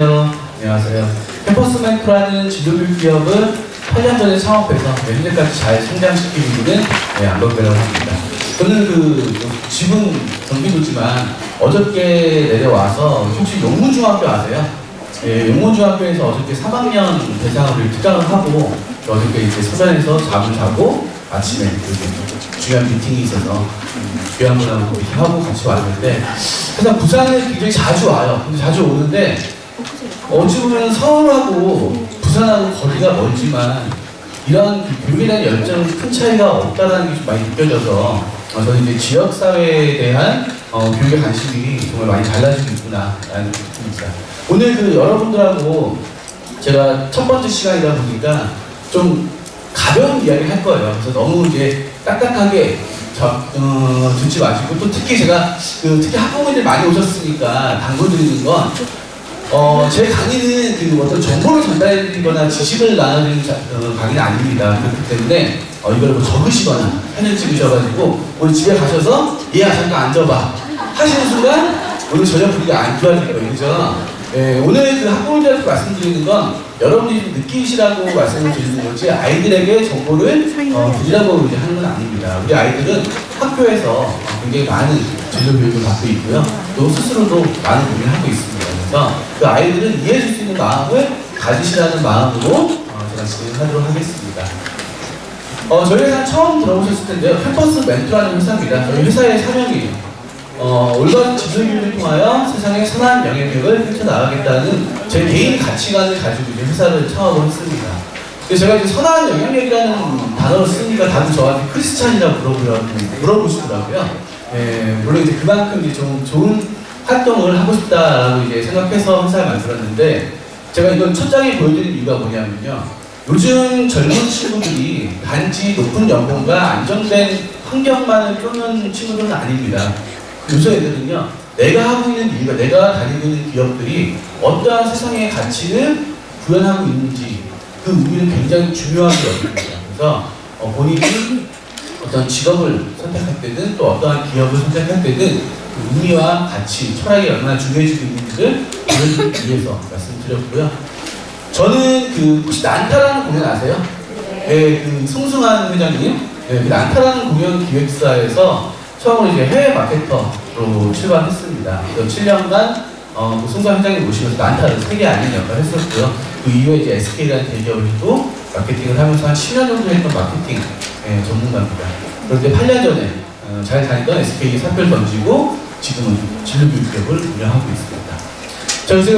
안녕하세요. 캠퍼스 멘토라는 진로교육 기업은 8년 전에 창업해서 현재까지 잘 성장시키고 있는 안덕배라고 합니다. 저는 집은 경기도지만 어저께 내려와서 혹시 용문중학교 아세요? 용문중학교에서 어저께 3학년 대상으로 특강을 하고 어저께 이제 서산에서 잠을 자고 아침에 중요한 미팅이 있어서 교양문하고 미팅하고 같이 왔는데 항상 부산에 굉장히 자주 와요. 근데 자주 오는데 어찌 보면 서울하고 부산하고 거리가 멀지만 이런 교육에 대한 열정은 큰 차이가 없다는 게 좀 많이 느껴져서 저는 이제 지역사회에 대한 교육의 관심이 정말 많이 달라지고 있구나라는 느낌입니다. 오늘 여러분들하고 제가 첫 번째 시간이다 보니까 좀 가벼운 이야기를 할 거예요. 그래서 너무 이제 딱딱하게 듣지 마시고, 또 특히 제가 특히 학부모님들 많이 오셨으니까 당부드리는 건 제 강의는 어떤 정보를 전달해드리거나 지식을 나눠드리는 강의는 아닙니다. 그렇기 때문에 이걸 뭐 적으시거나 펜을 찍으셔가지고 오늘 집에 가셔서 얘야 잠깐 앉아봐 하시는 순간 오늘 저녁 분위기가 안 좋아질 거예요. 그죠? 오늘 학부모님들한테 말씀드리는 건 여러분들이 좀 느끼시라고 말씀을 드리는 거지 아이들에게 정보를 드리라고 이제 하는 건 아닙니다. 우리 아이들은 학교에서 굉장히 많은 진로 교육을 받고 있고요. 또 스스로도 많은 고민을 하고 있습니다. 그래서 그 아이들은 이해해 줄 수 있는 마음을 가지시라는 마음으로 제가 진행하도록 하겠습니다. 저희 회사 처음 들어보셨을 텐데요. 캠퍼스 멘토라는 회사입니다. 저희 회사의 사명이에요. 올바른 진로교육을 통하여 세상에 선한 영향력을 펼쳐나가겠다는 제 개인 가치관을 가지고 이제 회사를 창업을 했습니다. 그래서 제가 이제 선한 영향력이라는 단어를 쓰니까 다들 저한테 크리스찬이라고 물어보시더라고요. 물론 이제 그만큼 이제 좀 좋은 활동을 하고 싶다라고 이제 생각해서 회사를 만들었는데, 제가 이건 첫 장에 보여드린 이유가 뭐냐면요. 요즘 젊은 친구들이 단지 높은 연봉과 안정된 환경만을 쫓는 친구들은 아닙니다. 요새 애들은요, 내가 하고 있는 일과 내가 다니고 있는 기업들이 어떠한 세상의 가치를 구현하고 있는지 그 의미를 굉장히 중요하게 여깁니다. 그래서 본인이 어떤 직업을 선택할 때든 또 어떠한 기업을 선택할 때든 그 의미와 가치, 철학이 얼마나 중요해지고 있는지를 보여주기 위해서 말씀드렸고요. 저는 혹시 난타라는 공연 아세요? 네, 송승환 회장님, 난타라는 공연 기획사에서 처음으로 이제 해외 마케터로 출발했습니다. 그래서 7년간 송승환 회장님 모시면서 난타를 세계 알리는 역할을 했었고요. 그 이후에 이제 SK라는 대기업에서도 마케팅을 하면서 한 10년 정도 했던 마케팅 전문가입니다. 그런데 8년 전에 잘 다니던 SK 사표를 던지고 지금은 진로교육 기업을 운영하고 있습니다. 자, 그래서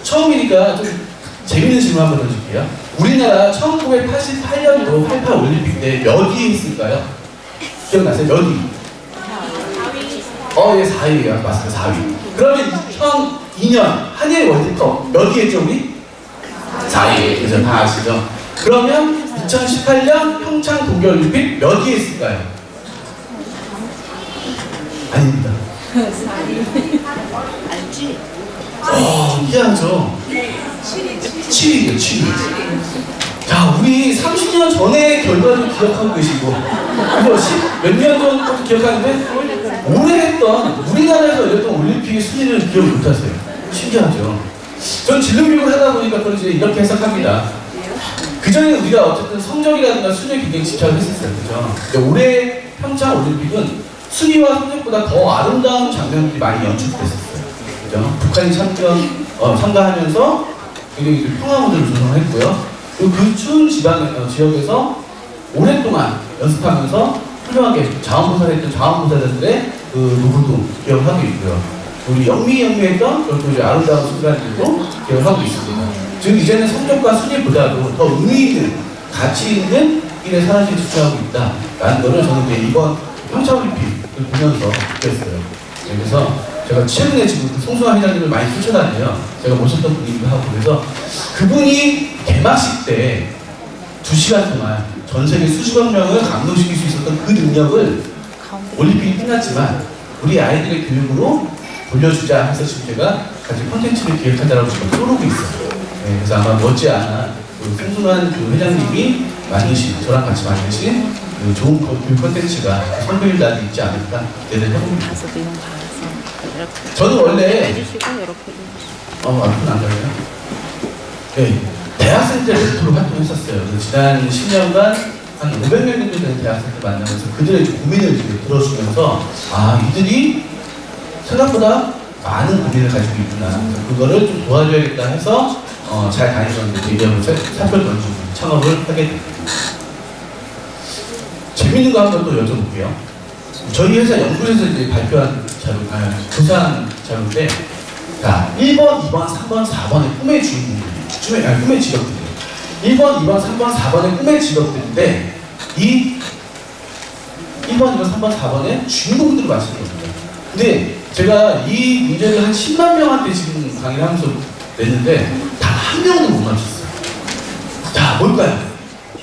처음이니까 좀 재밌는 질문 한번 던질게요. 우리나라 1988년도 88 올림픽 때 몇 위에 있을까요? 기억나세요? 몇 위? 4위. 예, 4위예요. 맞습니다. 4위. 그러면 2002년 한일 월드컵 몇 위 했죠, 우리? 4위. 그죠? 다 아시죠? 그러면 2018년 평창 동계올림픽 몇 위에 있을까요? 아닙니다. 알지? 희한하죠? 7위예요, 7위. 자, 우리 30년 전의 결과를 기억하고 계시고, 몇 년 전부터 기억하는데, 올해 했던, 우리나라에서 열렸던 올림픽의 순위를 기억 못하세요. 신기하죠? 전 진로교육을 하다 보니까 그걸 이제 이렇게 해석합니다. 그전에 우리가 어쨌든 성적이라든가 순위에 굉장히 집착을 했었어요. 그죠? 근데 올해 평창 올림픽은 순위와 성적보다 더 아름다운 장면들이 많이 연출됐었어요. 그죠? 북한이 참가하면서 굉장히 평화 무대를 조성했고요. 그리고 그 추운 지역에서 오랫동안 연습하면서 훌륭하게 자원봉사를 했던 자원봉사자들의 노고도 기억을 하고 있고요. 우리 영미했던 그것도 이제 아름다운 순간들도 기억을 하고 있습니다. 즉 이제는 성적과 순위보다도 더 의미 있는 가치 있는 일에 사람들이 집중하고 있다라는 거를 저는 이제 이번 평창올림픽을 보면서 느꼈어요. 그래서 제가 최근에 지금 송승환 회장님을 많이 쫓아다녀요. 제가 모셨던 분이기도 하고, 그래서 그분이 개막식 때 2시간 동안 전 세계 수십억 명을 감동시킬 수 있었던 그 능력을 올림픽이 끝났지만 우리 아이들의 교육으로 돌려주자 해서 지금 제가 같이 콘텐츠를 기획하자라고 지금 쪼르고 있어요. 그래서 아마 머지않아 송승환 회장님이 저랑 같이 만드신 좋은 교육 콘텐츠가 선보일 날이 있지 않을까 기대를 해봅니다. 저는 원래 앞으로 안 가요? 네. 대학생 때 멘토로 활동했었어요. 지난 10년간 한 500명 정도 되는 대학생들 만나면서 그들의 고민을 들어주면서, 이들이 생각보다 많은 고민을 가지고 있구나. 그거를 좀 도와줘야겠다 해서, 잘 다니셨는데, 대기업을 살펴 던지고 창업을 하게 됩니다. 재밌는 거 한번 또 여쭤볼게요. 저희 회사 연구에서 이제 발표한 자료, 조사한 자료인데, 자, 1번, 2번, 3번, 4번의 꿈의 주인공들이, 꿈의 직업들이 1번, 2번, 3번, 4번의 꿈의 직업들인데, 이 1번, 2번, 3번, 4번의 주인공들을 맞추는 겁니다. 근데 제가 이 문제를 한 10만 명한테 지금 강의를 하면서 냈는데, 단 한 명도 못 맞췄어요. 자, 뭘까요?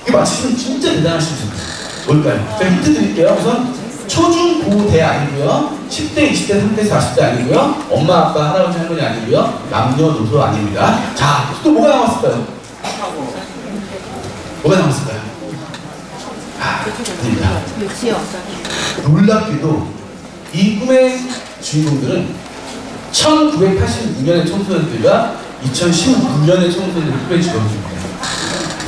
이거 맞히시면 진짜 대단하신 분이에요. 뭘까요? 제가 힌트 드릴게요. 우선 초중 고대 아니고요, 10대, 20대, 30대, 40대 아니고요, 엄마, 아빠, 할아버지, 할머니 아니고요, 남녀노소 아닙니다. 자, 또 뭐가 남았을까요? 뭐가 남았을까요? 아닙니다. 놀랍게도 이 꿈의 주인공들은 1986년의 청소년들과 2016년의 청소년들의 꿈의 직업입니다.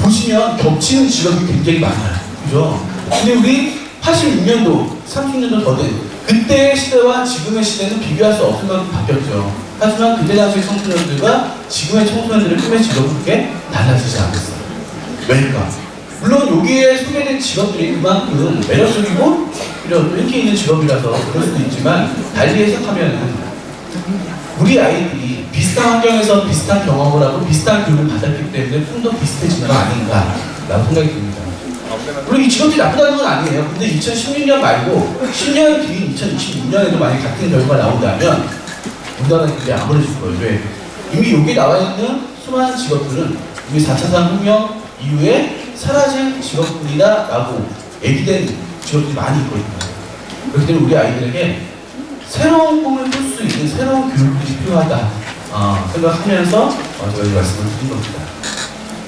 보시면 겹치는 직업이 굉장히 많아요. 그죠? 근데 우리 86년도, 30년도 더 된 그때의 시대와 지금의 시대는 비교할 수 없을 만큼 바뀌었죠. 하지만 그때 당시의 청소년들과 지금의 청소년들의 꿈의 직업은 그렇게 달라지지 않았어요. 왜일까? 물론 여기에 소개된 직업들이 그만큼 매력적이고 또 인기 있는 직업이라서 그럴 수도 있지만, 달리 해석하면 우리 아이들이 비슷한 환경에서 비슷한 경험을 하고 비슷한 교육을 받았기 때문에 좀 더 비슷해지는 거 아닌가라고 생각이 듭니다. 물론 이 직업이 나쁘다는 건 아니에요. 근데 2016년 말고 10년 뒤인 2026년에도 만약 같은 결과가 나온다면 우리나라는 굉장히 암울해질 거예요. 왜? 이미 여기 나와 있는 수많은 직업들은 이미 4차 산업혁명 이후에 사라질 직업뿐이다 라고 얘기된 직업들이 많이 있거든요. 그렇기 때문에 우리 아이들에게 새로운 꿈을 꿀 수 있는 새로운 교육들이 필요하다 생각하면서 제가 이 말씀을 드린 겁니다.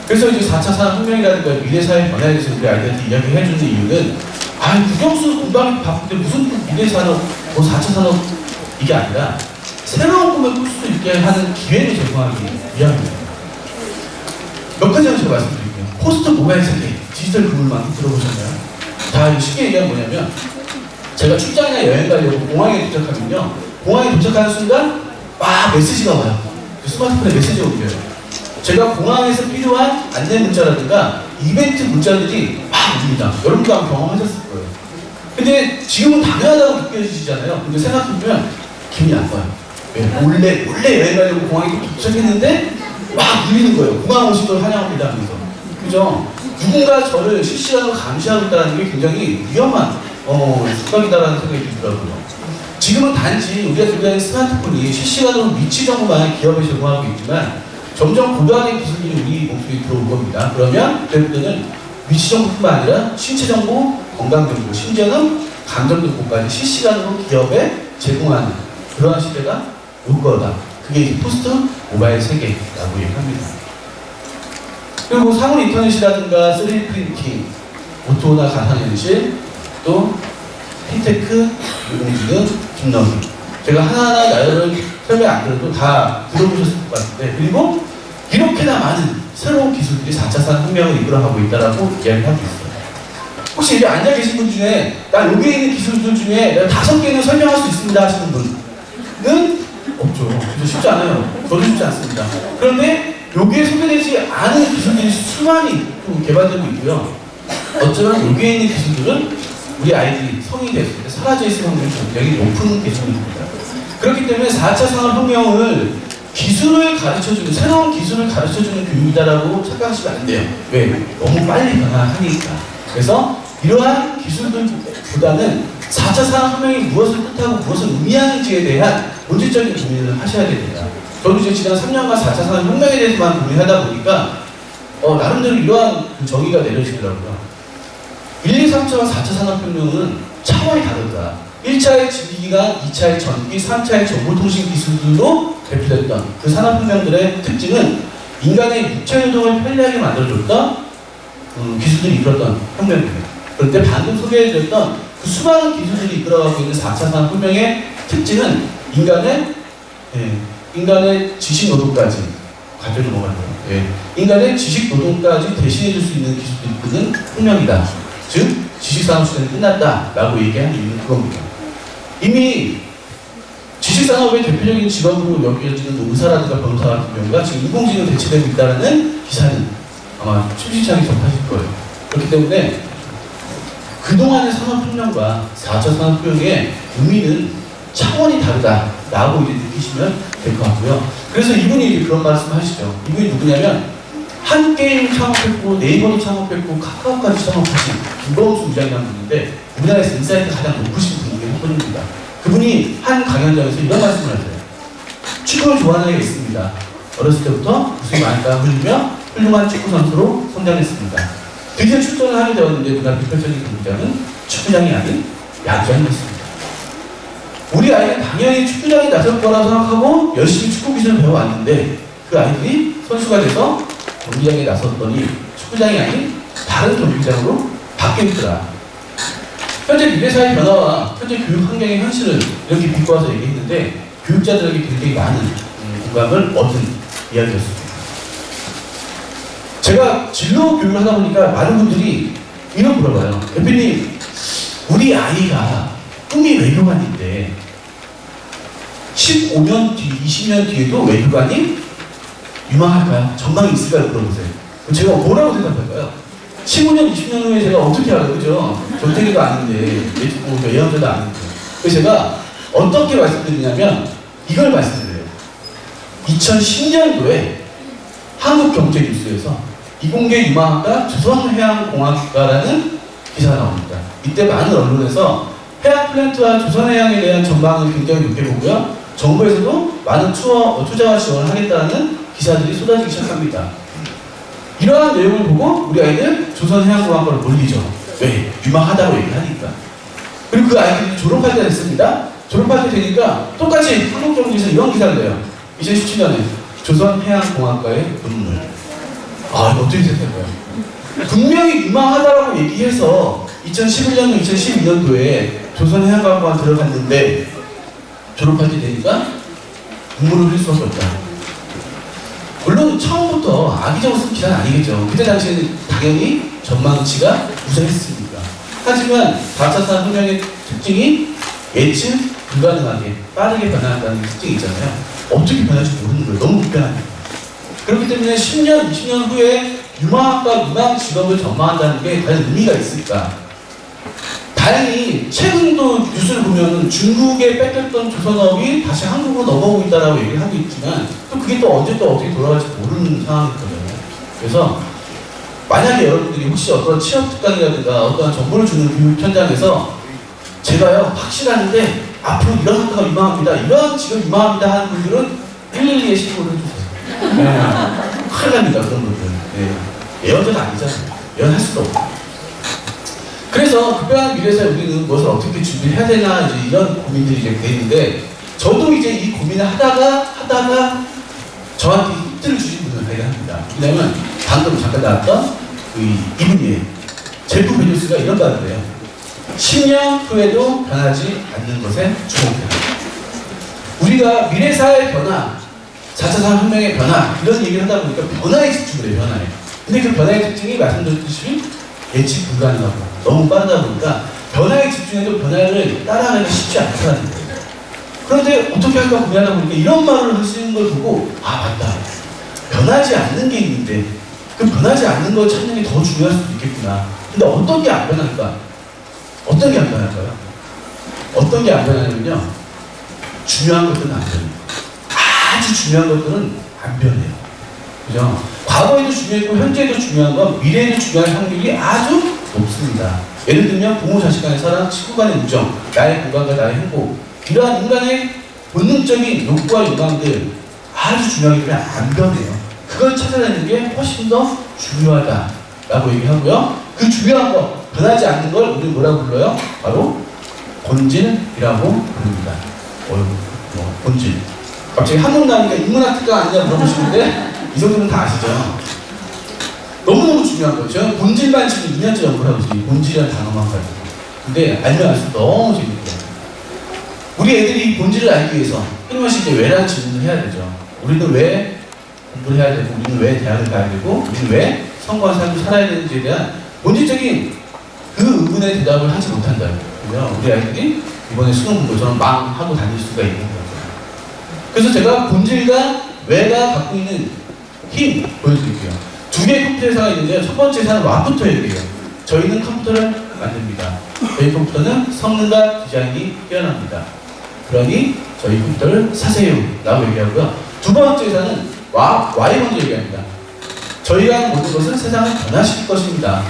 그래서 이제 4차 산업혁명이라든가 미래사회 변화에 대해서 우리 아이들한테 이야기해주는 이유는, 국영수 공부하기 바쁜데 무슨 미래산업, 4차 산업 이게 아니라 새로운 꿈을 꿀 수 있게 하는 기회를 제공하기 위함입니다. 몇 가지만 제가 말씀드릴게요. 포스트 모바일 세계, 디지털 금융망 들어보셨나요? 자, 쉽게 얘기하면 뭐냐면, 제가 출장이나 여행 가려고 공항에 도착하면요, 공항에 도착하는 순간 메시지가 와요. 스마트폰에 메시지가 울려요. 제가 공항에서 필요한 안내 문자라든가 이벤트 문자들이 막 옵니다. 여러분도 아마 경험하셨을 거예요. 근데 지금은 당연하다고 느껴지시잖아요. 근데 생각해보면 기분이 나빠요. 몰래 여행 가려고 공항에 도착했는데 막 울리는 거예요. 공항 오신 걸 환영합니다 하면서. 그죠? 누군가 저를 실시간으로 감시하고 있다는 게 굉장히 위험한 습관이다라는 생각이 들더라고요. 지금은 단지 우리가 들고 있는 스마트폰이 실시간으로 위치 정보만 기업에 제공하고 있지만, 점점 고도화된 기술들이 우리 몸속에 들어올 겁니다. 그러면 그때는 위치 정보뿐만 아니라 신체 정보, 건강 정보, 심지어는 감정 정보까지 실시간으로 기업에 제공하는 그러한 시대가 올 거다. 그게 이제 포스트 모바일 세계라고 얘기합니다. 그리고 상호 인터넷이라든가 3D 프린팅, 오토나 가상현실, 또 핀테크, 인공지능, 딥러닝. 제가 하나하나 나열을 설명 안 드려도 다 들어보셨을 것 같은데, 그리고 이렇게나 많은 새로운 기술들이 4차 산업혁명을 이끌어가고 있다라고 이야기하고 있어요. 혹시 여기 앉아 계신 분 중에 나 여기에 있는 기술들 중에 내가 5개는 설명할 수 있습니다 하시는 분은 없죠. 그래서 쉽지 않아요. 저도 쉽지 않습니다. 그런데 여기에 소개되지 않은 기술들이 수많이 또 개발되고 있고요. 어쩌면 여기에 있는 기술들은 우리 아이들이 성인이 됐을 때 사라져 있을 확률이 굉장히 높은 기술입니다. 그렇기 때문에 4차 산업혁명을 기술을 가르쳐주는, 새로운 기술을 가르쳐주는 교육이다라고 착각하시면 안 돼요. 왜? 너무 빨리 변화하니까. 그래서 이러한 기술들보다는 4차 산업혁명이 무엇을 뜻하고 무엇을 의미하는지에 대한 본질적인 고민을 하셔야 됩니다. 저도 이제 지난 3년간 4차 산업혁명에 대해서만 고민하다 보니까 나름대로 이러한 정의가 내려지더라고요. 1, 2, 3차와 4차 산업혁명은 차원이 다르다. 1차의 지기기관, 2차의 전기, 3차의 정보통신 기술들로 대표됐던 그 산업혁명들의 특징은 인간의 육체노동을 편리하게 만들어줬던 기술들이 이끌었던 혁명입니다. 그런데 방금 소개해드렸던 그 수많은 기술들이 이끌어가고 있는 4차 산업혁명의 특징은 인간의 인간의 지식 노동까지 가져 넘어가네요. 예. 인간의 지식 노동까지 대신해줄 수 있는 기술이 있는 혁명이다. 즉 지식산업 시대는 끝났다라고 얘기한 이유는 그겁니다. 이미 지식산업의 대표적인 직업으로 여겨지는 의사라든가 변호사 같은 경우가 지금 인공지능으로 대체되고 있다는 기사는 아마 심심찮게 접하실 거예요. 그렇기 때문에 그동안의 산업혁명과 4차 산업혁명의 의미는 차원이 다르다라고 이제 느끼시면 될 것 같고요. 그래서 이분이 이제 그런 말씀을 하시죠. 이분이 누구냐면 한 게임 창업했고 네이버도 창업했고 카카오까지 창업하신 김범수 부장이라는 분인데 우리나라에서 인사이트가 가장 높으신 분이 한 분입니다. 그분이 한 강연장에서 이런 말씀을 하세요. 축구를 좋아하는 애가 있습니다. 어렸을 때부터 웃음이 많이 흘리며 훌륭한 축구 선수로 성장했습니다. 드디어 출전을 하게 되었는데 그날 대표적인 경기장은 축구장이 아닌 야구장이었습니다. 우리 아이는 당연히 축구장에 나설 거라고 생각하고 열심히 축구 기술을 배워왔는데 그 아이들이 선수가 돼서 경기장에 나섰더니 축구장이 아닌 다른 경기장으로 바뀌었더라. 현재 미래사회 변화와 현재 교육 환경의 현실을 이렇게 비꼬아서 얘기했는데 교육자들에게 굉장히 많은 공감을 얻은 이야기였습니다. 제가 진로 교육을 하다 보니까 많은 분들이 이런 물어봐요. 대표님, 우리 아이가 꿈이 외교관인데 15년 뒤, 20년 뒤에도 외교관이 유망할까요? 전망이 있을까요? 물어보세요. 그럼 제가 뭐라고 대답할까요? 15년, 20년 후에 제가 어떻게 알아요? 그죠? 전태기도 아닌데, 예언자도 아닌데. 그래서 제가 어떻게 말씀드리냐면, 이걸 말씀드려요. 2010년도에 한국경제뉴스에서 이공계 유망학과 조선해양공학과라는 기사가 나옵니다. 이때 많은 언론에서 해양플랜트와 조선해양에 대한 전망을 굉장히 높게 보고요. 정부에서도 많은 투자와 지원을 하겠다는 기사들이 쏟아지기 시작합니다. 이러한 내용을 보고 우리 아이들 조선해양공학과로 몰리죠. 왜? 유망하다고 얘기하니까. 그리고 그 아이들이 졸업할 때가 됐습니다. 졸업할 때 되니까 똑같이 한국경제에서 이런 기사를 내요. 2017년에 조선해양공학과의 눈물. 아, 이거 어떻게 생각할까요? 분명히 유망하다라고 얘기해서 2011년도, 2012년도에 조선해양공학과 들어갔는데 졸업할 때 되니까 눈물을 흘릴 수밖에 없다. 물론 처음부터 악의적으로 쓴 기사는 아니겠죠. 그때 당시에는 당연히 전망치가 우세했습니다. 하지만 4차 산업혁명의 특징이 예측 불가능하게 빠르게 변화한다는 특징이 있잖아요. 어떻게 변할지 모르는 거예요. 너무 불편하니까. 그렇기 때문에 10년, 20년 후에 유망학과 유망 직업을 전망한다는 게 과연 의미가 있을까? 다행히 최근도 뉴스를 보면 중국에 뺏겼던 조선업이 다시 한국으로 넘어오고 있다라고 얘기를 하고 있지만 또 그게 또 언제 또 어떻게 돌아갈지 모르는 상황이거든요. 그래서 만약에 여러분들이 혹시 어떤 취업 특강이라든가 어떤 정보를 주는 교육 현장에서 제가요 확실한데 앞으로 이런 학과가 유망합니다, 이런 직업 유망합니다 하는 분들은 112에 신고를 해주세요. 네. 큰일 납니다, 그런 분들. 네. 예언자는 아니잖아요. 예언할 수도 없고. 그래서 급변한 미래에서 우리는 무엇을 어떻게 준비해야 되나 이제 이런 고민들이 이제 되는데 저도 이제 이 고민을 하다가 저한테 힌트를 주신 분을 발견합니다. 왜냐면 방금 잠깐 나왔던 이분이 제프 베조스가 이런 말을 해요. 10년 후에도 변하지 않는 것에 주목해라. 우리가 미래사회의 변화, 4차 산업혁명의 변화 이런 얘기를 하다 보니까 변화에 집중을 해요. 변화에. 근데 그 변화의 특징이 말씀드렸듯이 예측 불가능하고 너무 빠르다 보니까 변화에 집중해도 변화를 따라가기가 쉽지 않다는 거예요. 그런데 어떻게 할까 고민하다 보니까 이런 말을 하시는 걸 보고 아 맞다. 변하지 않는 게 있는데 그 변하지 않는 걸 찾는 게 더 중요할 수도 있겠구나. 근데 어떤 게 안 변할까? 어떤 게 안 변할까요? 어떤 게 안 변하냐면요. 중요한 것들은 안 변해요. 아주 중요한 것들은 안 변해요. 그죠? 과거에도 중요했고 현재에도 중요한 건 미래에도 중요한 확률이 아주 높습니다. 예를 들면 부모 자식 간의 사랑, 친구 간의 우정, 나의 건강과 나의 행복 이러한 인간의 본능적인 욕구와 욕망들 아주 중요하기 때문에 안 변해요. 그걸 찾아내는 게 훨씬 더 중요하다라고 얘기하고요. 그 중요한 거, 변하지 않는 걸 우리 뭐라고 불러요? 바로 본질이라고 부릅니다. 본질. 갑자기 한국 나오니까 인문학 특강 아니냐 물어보시는데 이 정도는 다 아시죠? 너무너무 중요한 거죠. 본질만 지금 2년째 연구를 하고 있어요. 본질이라는 단어만 가지고. 근데 알면 알수록 너무 재밌고 우리 애들이 이 본질을 알기 위해서 끊임없이 이제 왜라는 질문을 해야 되죠. 우리는 왜 공부를 해야 되고, 우리는 왜 대학을 가야 되고, 우리는 왜 성공한 삶을 살아야 되는지에 대한 본질적인 그 의문에 대답을 하지 못한다. 그죠? 우리 아이들이 이번에 수능 공부처럼 망하고 다닐 수가 있는 거죠. 그래서 제가 본질과 왜가 갖고 있는 힘 보여드릴게요. 두 개의 컴퓨터 회사가 있는데요. 첫 번째 회사는 와부터 얘기해요. 저희는 컴퓨터를 만듭니다. 저희 컴퓨터는 성능과 디자인이 뛰어납니다. 그러니 저희 컴퓨터를 사세요 라고 얘기하고요. 두 번째 회사는 Y 먼저 얘기합니다. 저희가 하는 모든 것은 세상을 변화시킬 것입니다.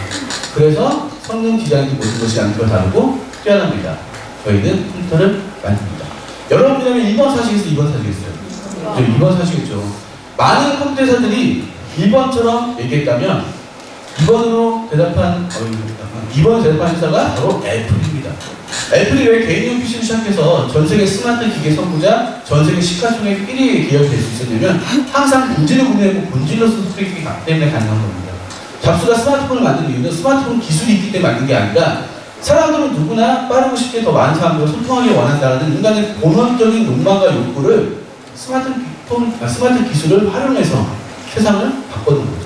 그래서 성능 디자인도 모든 것이 양쪽을 다르고 뛰어납니다. 저희는 컴퓨터를 만듭니다. 여러분이라면 1번 사시겠어요? 2번 사시겠어요? 2번 사시겠죠. 많은 컴퓨터 회사들이 1번처럼 얘기했다면 2번으로 대답한 회사가 바로 애플입니다. 애플이 왜 개인용 PC를 시작해서 전세계 스마트 기계 선구자, 전세계 시가총액 1위의 기업이 될 수 있었냐면 항상 본질을 구매하고 본질로서 소통했기 때문에 가능한 겁니다. 잡스가 스마트폰을 만든 이유는 스마트폰 기술이 있기 때문에 만든 게 아니라 사람들은 누구나 빠르고 쉽게 더 많은 사람들과 소통하기 원한다는 인간의 본원적인 욕망과 욕구를 스마트 기술을 활용해서 세상을 바꿔놓은 거죠.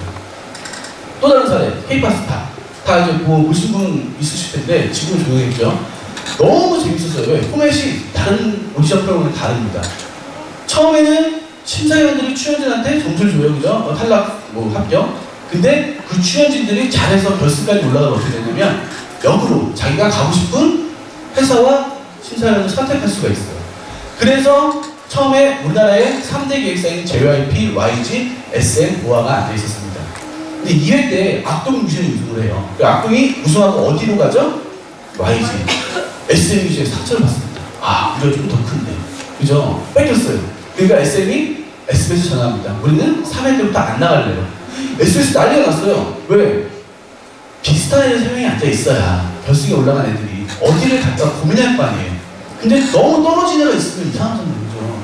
또 다른 사례, K-pop 스타. 다 이제 보신 분 있으실 텐데 지금은 조용했죠. 너무 재밌었어요. 왜? 포맷이 다른 오디션 프로그램은 다릅니다. 처음에는 심사위원들이 출연진한테 점수를 줘요, 그죠? 탈락, 합격. 근데 그 출연진들이 잘해서 결승까지 올라가면 어떻게 되냐면 역으로 자기가 가고 싶은 회사와 심사위원을 선택할 수가 있어요. 그래서 처음에 우리나라의 3대 기획사인 JYP, YG, SM, 보아가 앉아 있었습니다. 근데 2회 때 악동 뮤지션이 우승을 해요. 그 악동이 우승하고 어디로 가죠? YG. SM 뮤지션의 상처를 받습니다. 아, 우리가 좀 더 큰데. 그죠? 뺏겼어요. 그러니까 SM이 SBS 전화합니다. 우리는 3회 때부터 안 나갈래요. SBS 난리가 났어요. 왜? 비슷한 애들 3명이 앉아 있어야 결승에 올라간 애들이 어디를 갈까 고민할 거 아니에요. 근데 너무 떨어진 애가 있으면 이상한 거죠.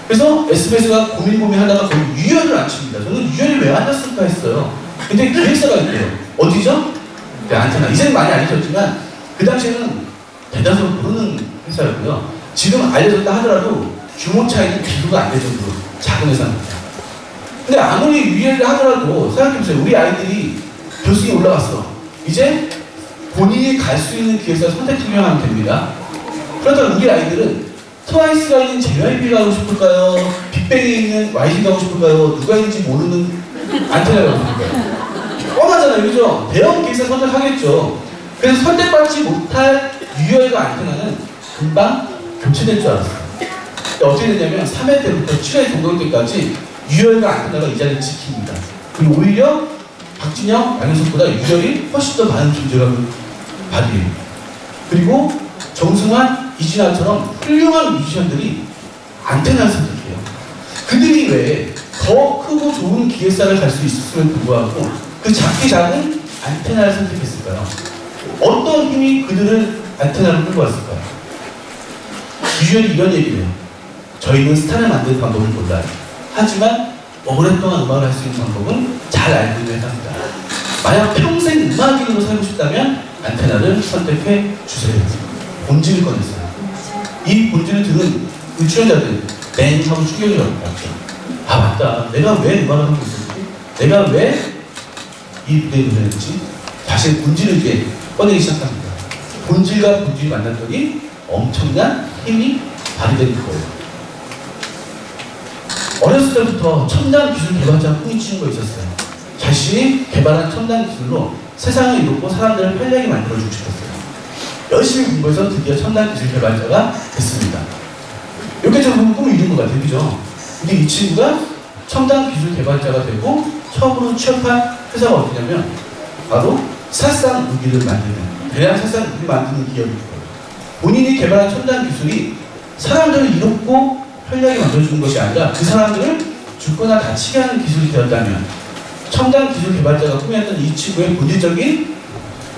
그래서 SBS가 고민하다가 거기 유연을 안 칩니다. 저는 유연이 왜 앉았을까 했어요. 근데 기획사가 있대요. 어디죠? 안테나. 이제는 많이 알려졌지만 그 당시에는 대다수 모르는 회사였고요. 지금 알려졌다 하더라도 규모 차이는 비교가 안 될 정도로 작은 회사입니다. 근데 아무리 유연을 하더라도 생각해보세요. 우리 아이들이 결승에 올라갔어. 이제 본인이 갈 수 있는 기획사를 선택하면 됩니다. 그렇다면 우리 아이들은 트와이스가 있는 JYP가 가고 싶을까요? 빅뱅에 있는 YG가 가고 싶을까요? 누가 있는지 모르는 안테나가 가고 싶을까요? 뻔하잖아요, 그죠? 대형 기획사 선택하겠죠. 그래서 선택받지 못할 유혈과 안테나는 금방 교체될 줄 알았어요. 어떻게 됐냐면 3회 때부터 7회 정도 때까지 유혈과 안테나가 이 자리를 지킵니다. 그리고 오히려 박진영, 양현석보다 유혈이 훨씬 더 많은 존재감을 발휘해요. 그리고 정승환, 이진아처럼 훌륭한 뮤지션들이 안테나를 선택해요. 그들이 왜 더 크고 좋은 기획사를 갈 수 있었음에도 불구하고 그 작게 작은 안테나를 선택했을까요? 어떤 힘이 그들을 안테나를 끌고 왔을까요? 유혈이 이런 얘기를 해요. 저희는 스타를 만드는 방법을 몰라요. 하지만 오랫동안 음악을 할 수 있는 방법은 잘 알고 있는 회사입니다. 만약 평생 음악인으로 살고 싶다면 안테나를 선택해 주세요. 본질을 꺼냈어요. 이 본질을 들은 그 출연자들 맹 하고 충격이 왔죠. 아 맞다. 내가 왜 음악을 하고 있었지? 내가 왜 이 무대에 도전했지? 다시 본질을 이제 꺼내기 시작합니다. 본질과 본질이 만났더니 엄청난 힘이 발휘되는 거예요. 어렸을 때부터 첨단 기술 개발자 꿈이 친구가 있었어요. 자신이 개발한 첨단 기술로 세상을 이롭고 사람들을 편리하게 만들어주고 싶었어요. 열심히 공부해서 드디어 첨단 기술 개발자가 됐습니다. 이렇게 좀 꿈을 이룬 것 같아요. 그죠? 근데 이 친구가 첨단 기술 개발자가 되고 처음으로 취업한 회사가 어디냐면 바로 살상 무기를 만드는, 대량 살상 무기를 만드는 기업일 거예요. 본인이 개발한 첨단 기술이 사람들을 이롭고 편리하게 만들어주는 것이 아니라 그 사람들을 죽거나 다치게 하는 기술이 되었다면 첨단 기술 개발자가 꿈이었던 이 친구의 본질적인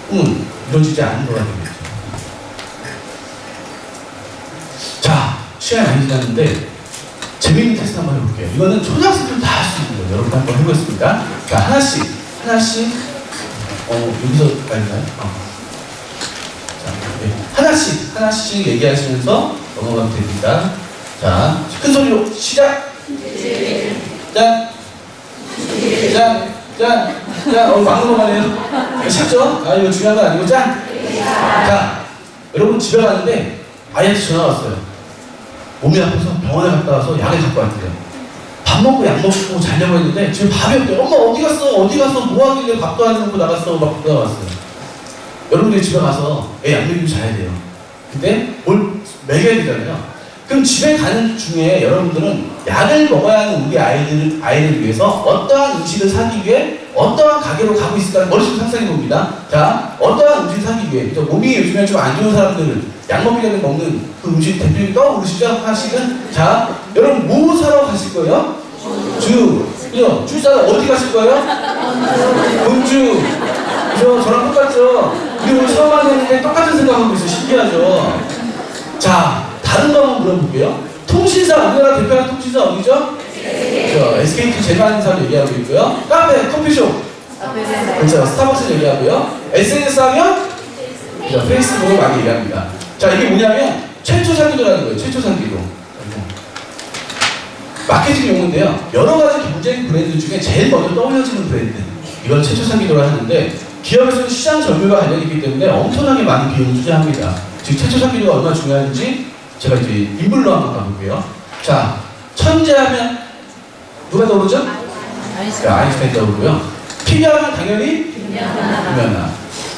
꿈은 이루어지지 않은 거가 되겠죠. 자, 시간이 많이 지났는데 재미있는 테스트 한번 해볼게요. 이거는 초등학생들 다 할 수 있는 거예요. 여러분 한번 해보겠습니다. 자, 하나씩 여기서 갈까요? 자, 네. 하나씩 얘기하시면서 넘어가면 됩니다. 자, 큰 소리로 시작! 짠! 짠! 짠! 짠! 막 넘어가네요. 쉽죠? 아, 이거 중요한 건 아니고, 짠! 자, 여러분 집에 가는데 아이한테 전화 왔어요. 몸이 아파서 병원에 갔다 와서 약을 갖고 왔대요. 밥 먹고 약 먹고 자려고 했는데 지금 밥이 없대요. 엄마 어디 갔어? 어디 가서 뭐 하길래 밥도 안 먹고 나갔어? 막 그러다 왔어요. 여러분들이 집에 가서 애 약 먹이고 자야 돼요. 근데 뭘 먹여야 되잖아요. 그럼 집에 가는 중에 여러분들은 약을 먹어야 하는 우리 아이를 위해서 어떠한 음식을 사기 위해 어떠한 가게로 가고 있을까를 머릿속에 상상해 봅니다. 자, 어떠한 음식을 사기 위해 몸이 요즘에 좀 안 좋은 사람들은 약 먹기 전에 먹는 그 음식 대표적인 떠오르시죠? 하시는. 자, 여러분 뭐 사러 가실 거예요? 그죠? 줄 사러 어디 가실 거예요? 본주. 그죠? 저랑 똑같죠? 우리 오늘 처음 만났는데 똑같은 생각하고 있어요. 신기하죠? 자, 다른 거 한번 물어볼게요. 통신사, 우리나라 대표하는 통신사 어디죠? SKT 제일 많은 사람 얘기하고 있고요. 카페, 커피숍. 그렇죠. 스타벅스 얘기하고요. SNS 하면 페이스북을 많이 얘기합니다. 자, 이게 뭐냐면 최초 상기도라는 거예요. 최초 상기도. 마케팅 용어인데요. 여러 가지 경쟁 브랜드 중에 제일 먼저 떠올려지는 브랜드. 이걸 최초 상기도라 하는데 기업에서는 시장 점유가 관련이 있기 때문에 엄청나게 많은 비용을 투자합니다. 즉 최초 상기도가 얼마나 중요한지 제가 이제 인물로 한번 가볼게요. 자, 천재하면 누가 떠오르죠? 아인슈타인 떠오르고요. 피겨하면 당연히 김연아.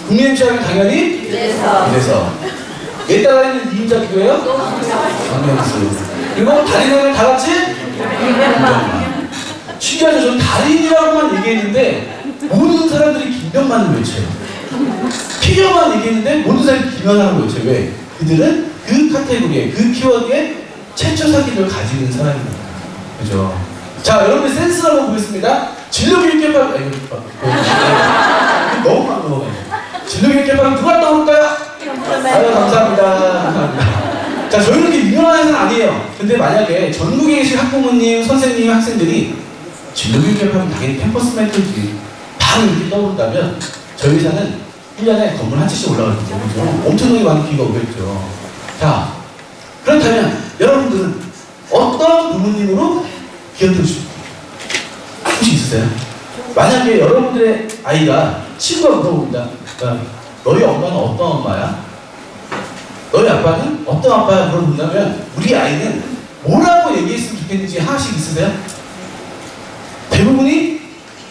국민MC하면 당연히 유재석. 얘 따라하는 2인자 누구예요? 박명수. 그리고 달인하면 다 같이 김병만. 신기하죠? 저는 달인이라고만 얘기했는데 모든 사람들이 김병만을 외쳐요. 피겨만 얘기했는데 모든 사람이 김연아라고 외쳐요. 왜? 그들은 그 카테고리에, 그 키워드에 최초 사기를 가지는 사람입니다. 그죠? 자, 여러분들 센스를 한번 보겠습니다. 진로교육 개발, 너무 막 넘어가요. 진로교육 개발은 누가 떠올까요? 아유, 감사합니다. 자, 저희는 이렇게 유명한 회사는 아니에요. 근데 만약에 전국에 계신 학부모님, 선생님, 학생들이 진로교육 개발은 당연히 캠퍼스 멘토지 바로 이렇게 떠오른다면 저희 회사는 1년에 건물 한 채씩 올라가거든요. 그죠? 엄청나게 많은 기회가 오겠죠. 자, 그렇다면 여러분들은 어떤 부모님으로 기억되고 싶어요? 혹시 있으세요? 만약에 여러분들의 아이가 친구가 물어봅니다. 너희 엄마는 어떤 엄마야? 너희 아빠는 어떤 아빠야? 물어본다면 우리 아이는 뭐라고 얘기했으면 좋겠는지 하나씩 있으세요? 대부분이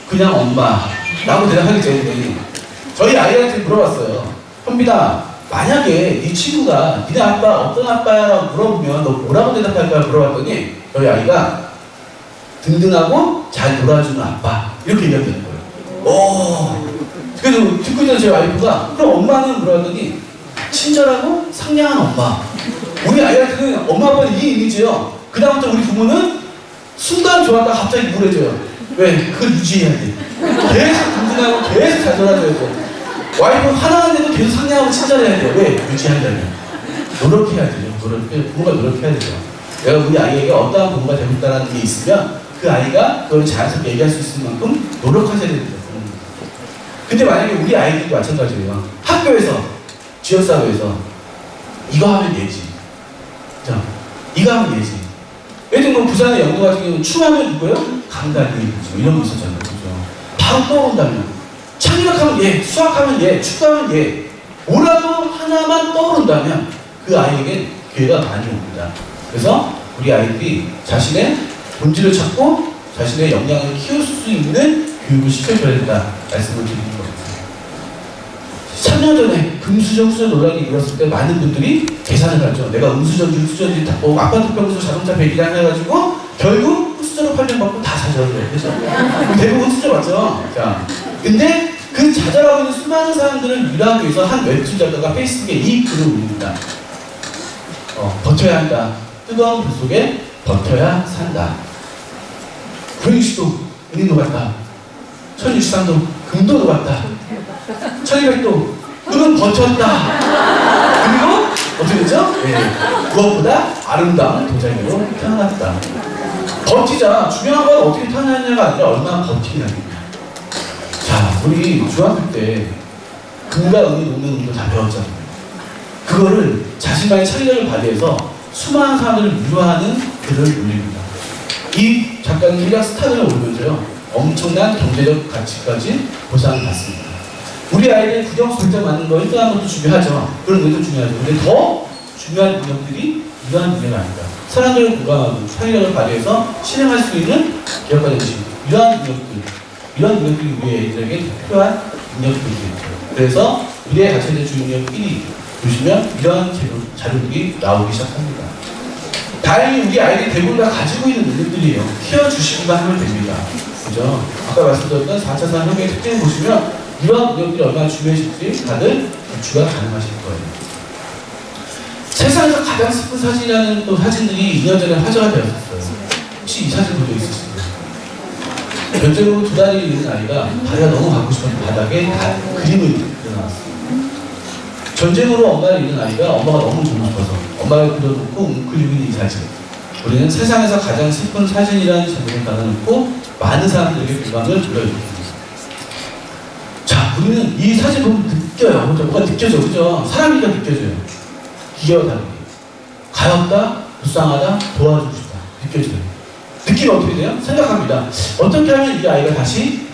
그냥 엄마라고 대답하겠죠. 저희 아이한테 물어봤어요. 현빈아, 만약에 네 친구가 니네 아빠 어떤 아빠야라고 물어보면 너 뭐라고 대답할까 물어봤더니 저희 아이가 든든하고 잘 놀아주는 아빠 이렇게 얘기하는 거예요. 그래서 듣고 있는 제 와이프가 그럼 엄마는 물어봤더니 친절하고 상냥한 엄마. 우리 아이한테는 엄마 아빠는 이 이미지예요. 그 다음부터 우리 부모는 순간 좋았다가 갑자기 우울해져요. 왜? 그걸 유지해야 돼. 계속 든든하고 계속 잘 놀아줘야 돼. 와이프 하나인데도 계속 상냥하고 친절해야 돼요. 왜? 유지하려면. 노력해야 돼요. 부모가 노력해야 돼요. 내가 우리 아이에게 어떠한 부모가 되고 있다는 게 있으면 그 아이가 그걸 자연스럽게 얘기할 수 있을 만큼 노력하셔야 됩니다. 근데 만약에 우리 아이들도 마찬가지예요. 학교에서, 지역사회에서 이거 하면 예지. 자, 이거 하면 예지. 예를 들면 부산의 영도 같은 경우는 춤하면 누구예요? 강다니. 이런 거 있었잖아요. 그죠? 바로 떠오른다면. 창의력하면 예, 수학하면 예, 축구하면 예. 뭐라도 하나만 떠오른다면 그 아이에게 기회가 많이 옵니다. 그래서 우리 아이들이 자신의 본질을 찾고 자신의 역량을 키울 수 있는 교육을 시켜줘야 된다 말씀을 드리는 겁니다. 3년 전에 금수저 후저 논란이 일었을 때 많은 분들이 계산을 하죠. 내가 음수저인지 후수저인지 다 아파트 평수 자동차 100이랑 해가지고 결국 후수저로 8년 받고 다 좌절을 그래서 대부분 후수저 맞죠? 자, 근데 그 좌절하고 있는 수많은 사람들을 위로하기 위해서 한 웹툰 작가가 페이스북에 이 글을 올립니다. 버텨야 한다. 뜨거운 불 속에 버텨야 산다. 960도 은인도 같다. 1063도 금도도 같다. 1200도 은은 버텼다. 그리고 어떻게 됐죠? 네. 무엇보다 아름다운 도자기로 태어났다. 버티자. 중요한 건 어떻게 태어났냐가 아니라 얼마나 버티느냐입니다. 자, 우리 중학교 때 금과 은이 녹는 운도 다 배웠잖아요. 그거를 자신만의 창의력을 발휘해서 수많은 사람들을 유화하는 글을 올립니다. 이 작가는 일약 스타들을 오르면서요, 엄청난 경제적 가치까지 보상을 받습니다. 우리 아이들 국영 성적 맞는 거 1등하는 것도 중요하죠. 그런 것도 중요하죠. 근데 더 중요한 능력들이 이러한 능력이 아니다. 사람들을 공감하고 창의력을 발휘해서 실행할 수 있는 기업가 되시 이러한 능력들이 우리 애들에게 필요한 능력들이겠죠. 그래서 미래의 가치의 주인공 1위 보시면 이러한 자료들이 나오기 시작합니다. 다행히 우리 아이들이 대부분 다 가지고 있는 능력들이에요. 키워주시기만 하면 됩니다. 그죠? 아까 말씀드렸던 4차 산업혁명의 특징을 보시면 이러한 능력들이 얼마나 중요해질지 다들 유추가 가능하실 거예요. 세상에서 가장 슬픈 사진이라는 또 사진들이 2년 전에 화제가 되었었어요. 혹시 이 사진 본 적 있으신가요? 변적으로 2달이 있는 아이가 다리가 너무 가고 싶은 바닥에 그림을 그려놨어요. 전쟁으로 엄마를 잃는 아이가 엄마가 너무 보고 싶어서 엄마를 그려놓고 웅크리고 있는 이 사진. 우리는 세상에서 가장 슬픈 사진이라는 제목을 달아놓고 많은 사람들에게 공감을 불러일으켰습니다. 자, 우리는 이 사진 보면 느껴요. 뭐가 느껴져, 그죠? 사람이니까 느껴져요. 기계와 다르게. 가엾다, 불쌍하다, 도와주고 싶다. 느껴져요. 느낌이 어떻게 돼요? 생각합니다. 어떻게 하면 이 아이가 다시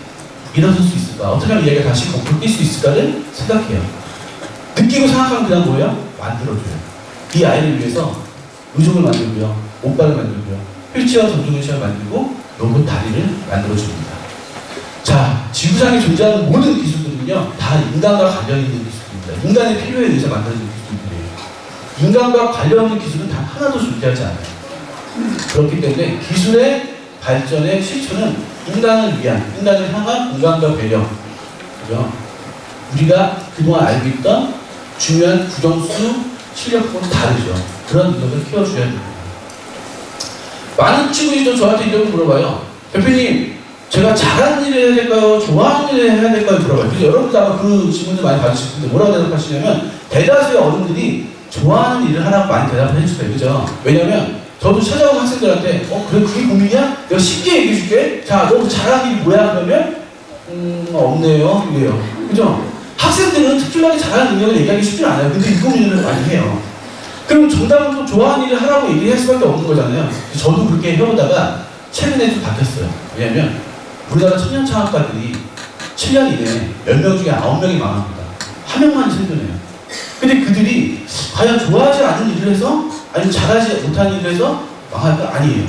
일어설 수 있을까? 어떻게 하면 이 아이가 다시 거꾸로 뛸 수 있을까를 생각해요. 느끼고 생각하면 그냥 뭐예요? 만들어줘요. 이 아이를 위해서 의족을 만들고요, 옷발을 만들고요, 휠체어 전동의 시를 만들고 로봇 다리를 만들어줍니다. 자, 지구상에 존재하는 모든 기술들은요, 다 인간과 관련이 있는 기술입니다. 인간의 필요에 의해서 만들어진 기술들이에요. 인간과 관련 있는 기술은 단 하나도 존재하지 않아요. 그렇기 때문에 기술의 발전의 실천은 인간을 향한 공감과 배려. 그죠? 우리가 그동안 알고 있던 중요한 구정수 실력과는 다르죠. 그런 능력을 키워줘야 됩니다. 많은 친구들이 저한테 이런 걸 물어봐요. 대표님, 제가 잘하는 일을 해야 될까요? 좋아하는 일을 해야 될까요? 물어봐요. 그래서 여러분들 아마 그 질문을 많이 받으실 텐데 뭐라고 대답하시냐면 대다수의 어른들이 좋아하는 일을 하라고 많이 대답을 해주세요. 그죠? 왜냐면 저도 찾아온 학생들한테 그래 그게 고민이야? 내가 쉽게 얘기해 줄게. 자, 너 잘하는 일이 뭐야? 그러면 없네요. 이래요. 그죠? 학생들은 특별하게 잘하는 능력을 얘기하기 쉽지 않아요. 근데 이 고민을 많이 해요. 그럼 정답은 또 좋아하는 일을 하라고 얘기할 수밖에 없는 거잖아요. 저도 그렇게 해오다가 최근에 좀 바뀌었어요. 왜냐면 우리나라 청년창업가들이 7년 이내에 10명 중에 9명이 망합니다. 한 명만 생존해요. 근데 그들이 과연 좋아하지 않은 일을 해서 아니면 잘하지 못하는 일을 해서 망할까? 아니에요.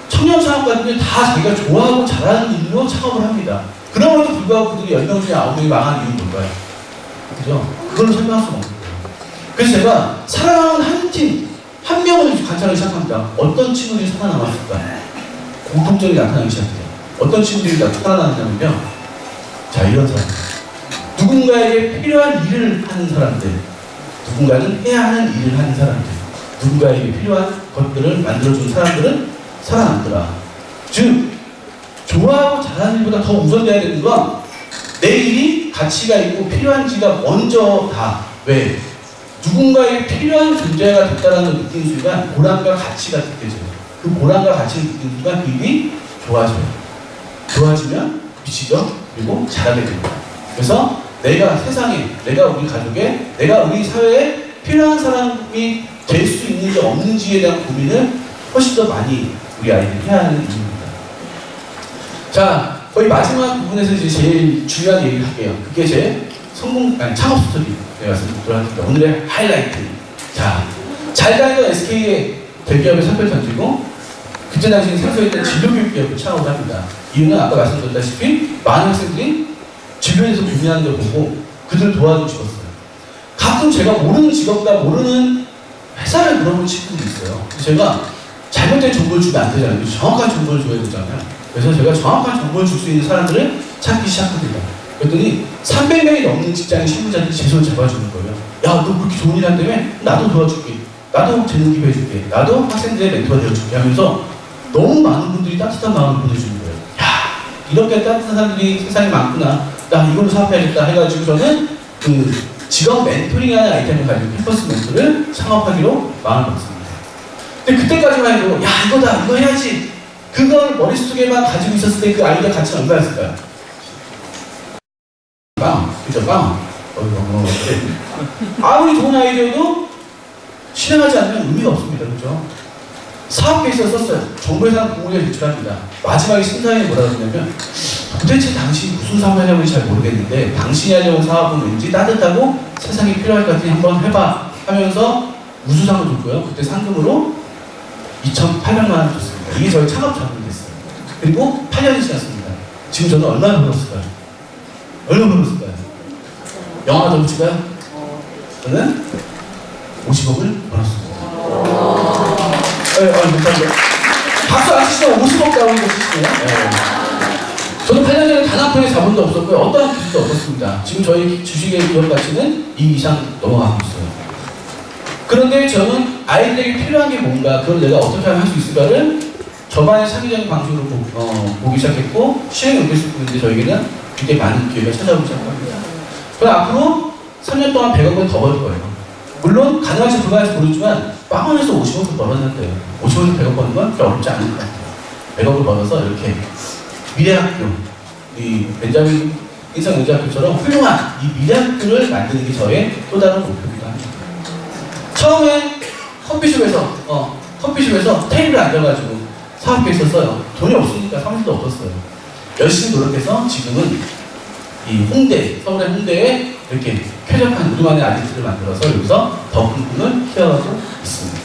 청년창업가들은 다 자기가 좋아하고 잘하는 일로 창업을 합니다. 그럼에도 불구하고 그들이 10명 중에 9명이 망한 이유는 뭘까요? 그죠? 그걸로 설명할 수는 없는 거예요. 그래서 제가 사랑하는 한 팀, 한 명을 관찰하기 시작합니다. 어떤 친구들이 살아남았을까? 공통점이 나타나기 시작해요. 어떤 친구들이 살아나느냐면요. 자, 이런 사람들. 누군가에게 필요한 일을 하는 사람들. 누군가는 해야 하는 일을 하는 사람들. 누군가에게 필요한 것들을 만들어준 사람들은 살아남더라. 즉, 좋아하고 잘하는 일보다 더 우선돼야 되는 건 내 일이 가치가 있고 필요한지가 먼저다. 왜? 누군가에게 필요한 존재가 됐다는 걸 느끼는 순간 보람과 가치가 느껴져요. 그 보람과 가치를 느끼는 순간 그 일이 좋아져요. 좋아지면 미치죠. 그리고 잘하게 됩니다. 그래서 내가 세상에, 내가 우리 가족에, 내가 우리 사회에 필요한 사람이 될 수 있는지 없는지에 대한 고민을 훨씬 더 많이 우리 아이들이 해야 하는 이유입니다. 자, 거의 마지막 부분에서 이제 제일 중요한 얘기를 할게요. 그게 제 창업 스토리. 내가 들어왔습니다. 오늘의 하이라이트. 자, 잘 다니던 SK의 대기업의 선별 던지고, 그때 당시에 생소했던 진로교육기업을 창업을 합니다. 이유는 아까 말씀드렸다시피, 많은 학생들이 주변에서 고민하는 걸 보고, 그들을 도와주고 싶었어요. 가끔 제가 모르는 직업과 모르는 회사를 물어본 친구들이 있어요. 제가 잘못된 정보를 주면 안 되잖아요. 정확한 정보를 줘야 되잖아요. 그래서 제가 정확한 정보를 줄 수 있는 사람들을 찾기 시작합니다. 그랬더니 300명이 넘는 직장의 실무자들이 제 손을 잡아주는 거예요. 야, 너 그렇게 좋은 일 한다며? 나도 도와줄게. 나도 재능 기부해줄게. 나도 학생들의 멘토가 되어줄게 하면서 너무 많은 분들이 따뜻한 마음을 보내주는 거예요. 야, 이렇게 따뜻한 사람들이 세상에 많구나. 나 이걸로 사업해야겠다 해가지고 저는 그 직업 멘토링이라는 아이템을 가지고 캠퍼스 멘토를 창업하기로 마음을 먹습니다. 근데 그때까지만 해도 야, 이거다, 이거 해야지. 그걸 머릿속에만 가지고 있었을 때 그 아이디어 가치가 얼마였을까요? 빵, 그죠? 빵. 아무리 좋은 아이디어도 실행하지 않으면 의미가 없습니다. 그렇죠? 사업 계획서 썼어요. 정부에서 공문을 제출합니다. 마지막에 심사위원이 뭐라고 했냐면 도대체 당신이 무슨 사업을 하냐고 잘 모르겠는데 당신이 하려는 사업은 왠지 따뜻하고 세상에 필요할 것 같으니 한번 해봐 하면서 우수상을 줬고요. 그때 상금으로 2,800만 원 줬습니다. 이게 저희 창업 자금이 됐어요. 그리고 8년이 지났습니다. 지금 저는 얼마나 벌었을까요? 얼마 벌었을까요? 영화 더 붙일까요? 저는 50억을 벌었습니다. 못하죠. 박수 안 치시면 50억 나오는 거 치시네요. 저는 8년 전에 단 한 편의 자본도 없었고요. 어떠한 기술도 없었습니다. 지금 저희 주식의 기업 가치는 2 이상 넘어가고 있어요. 그런데 저는 아이들에게 필요한 게 뭔가, 그걸 내가 어떻게 하면 할 수 있을까를 저만의 창의적인 방식으로 보기 시작했고 실행에 옮길 수 있는데 저에게는 굉장히 많은 기회가 찾아오기 시작합니다. 그럼 앞으로 3년 동안 100억을 더 벌 거예요. 물론 가능할지 불가능할지 모르지만 빵원에서 50억을 벌었는데 50억에서 100억 버는 건 그렇게 어렵지 않을 것 같아요. 100억을 벌어서 이렇게 미래학교, 이 벤자민 인상영재학교처럼 훌륭한 이 미래학교를 만드는 게 저의 또 다른 목표이기도 합니다. 처음에 커피숍에서 테이블에 앉아가지고 사업계획서 써요. 돈이 없으니까 사무실도 없었어요. 열심히 노력해서 지금은 이 홍대, 서울의 홍대에 이렇게 쾌적한 우리만의 아지트를 만들어서 여기서 더 큰 꿈을 키워가고 있습니다.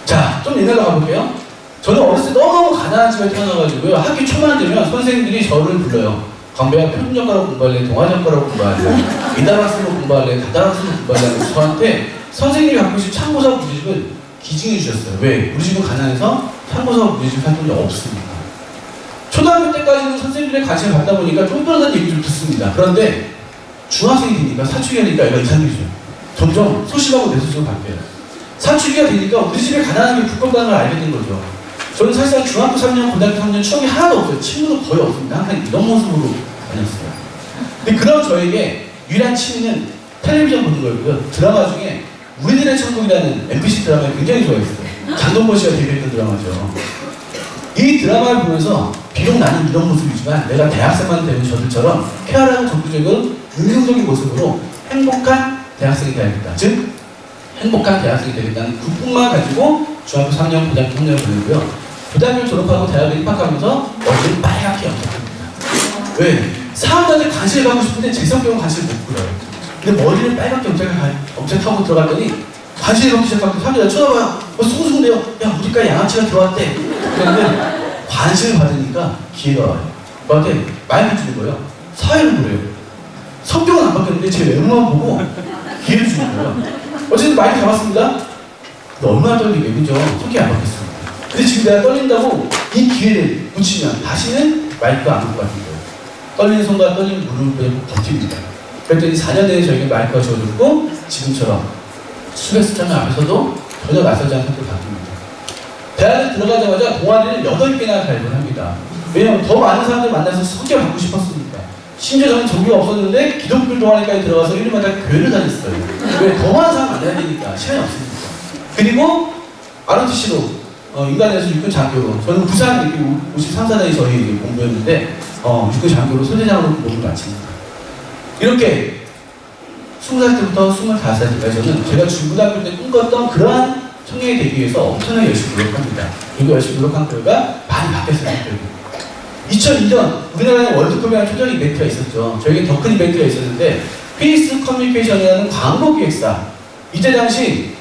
자, 좀 옛날로 가볼게요. 저는 어렸을 때 너무 가난한 집에 태어나가지고요. 학기 초만 되면 선생님들이 저를 불러요. 강배야 표준전과로 공부할래? 동아전과로 공부할래? 이달학습으로 공부할래? 다달학습으로 공부할래? 저한테 선생님이 갖고 계신 참고사 문제집을 기증해 주셨어요. 왜? 우리 집은 가난해서 참고사 문제집 할 돈이 없습니다. 초등학교 때까지는 선생님들의 관심을 받다 보니까 좀 그런 얘기 좀 듣습니다. 그런데 중학생이 되니까 사춘기가 되니까 얘가 이상해져요. 점점 소심하고 내소심으로 바뀌어요. 사춘기가 되니까 우리 집에 가난한 게 부끄럽다는 걸 알게 된 거죠. 저는 사실상 중학교 3년, 고등학교 3년 추억이 하나도 없어요. 친구도 거의 없습니다. 항상 이런 모습으로 다녔어요. 근데 그런 저에게 유일한 취미는 텔레비전 보는 거였고요. 드라마 중에 우리들의 천국이라는 MBC 드라마를 굉장히 좋아했어요. 장동건 씨가 데뷔했던 드라마죠. 이 드라마를 보면서 비록 나는 이런 모습이지만 내가 대학생만 되는 저들처럼 쾌활하고 적극적인 긍정적인 모습으로 행복한 대학생이 되야겠다. 즉 행복한 대학생이 되겠다는 그 꿈만 가지고 중학교 3년, 고등학교 3년을 보내고요. 고등학교를 졸업하고 대학에 입학하면서 얼굴이 빨갛게 염색합니다. 왜? 사람들한테 관심을 받고 싶은데 제 성격은 관심을 못 끌어요. 근데 머리를 빨갛게 염색하고 들어갔더니 관심을 받기 시작하고 사람들이 나 쳐다봐요. 숭숭대요. 야, 우리과 양아치가 들어왔대. 그런데 관심을 받으니까 기회가 와요. 저한테 마이크 주는 거예요. 사회를 보래요. 성격은 안 바뀌었는데 제 외모만 보고 기회를 주는 거예요. 어쨌든 마이크 잡았습니다. 얼마나 떨리게, 그죠? 성격이 안 바뀌었습니다. 근데 지금 내가 떨린다고 이 기회를 놓치면 다시는 마이크가 안 올 것 같은 거예요. 떨리는 손과 떨리는 무릎을 버팁니다. 그랬더니 4년 내에 저에게 마이크가 주어졌고 지금처럼 수백 장 앞에서도 전혀 낯설지 않은 상태로 바뀝니다. 대학에 들어가자마자 동아리를 8개나 가입을 합니다. 왜냐하면 더 많은 사람들 만나서 성격을 갖고 싶었으니까. 심지어 저는 종교가 없었는데 기독교 동아리까지 들어가서 1년마다 교회를 다녔어요. 왜? 더 많은 사람 만나야 되니까. 시간이 없으니까. 그리고 ROTC로 인간에서 육군 장교로 저는 부산 이렇게 53사단이 저희 공부였는데 육군 장교로 소대장으로 몸을 마칩니다. 이렇게 20살 때부터 25살 때까지 저는 제가 중고등학교 때 꿈꿨던 그러한 청년이 되기 위해서 엄청나게 열심히 노력합니다. 그리고 열심히 노력한 결과 많이 바뀌었어요. 2002년 우리나라에 월드컵이라는 초전 이벤트가 있었죠. 저에게 더 큰 이벤트가 있었는데 피니스 커뮤니케이션이라는 광고 기획사. 이때 당시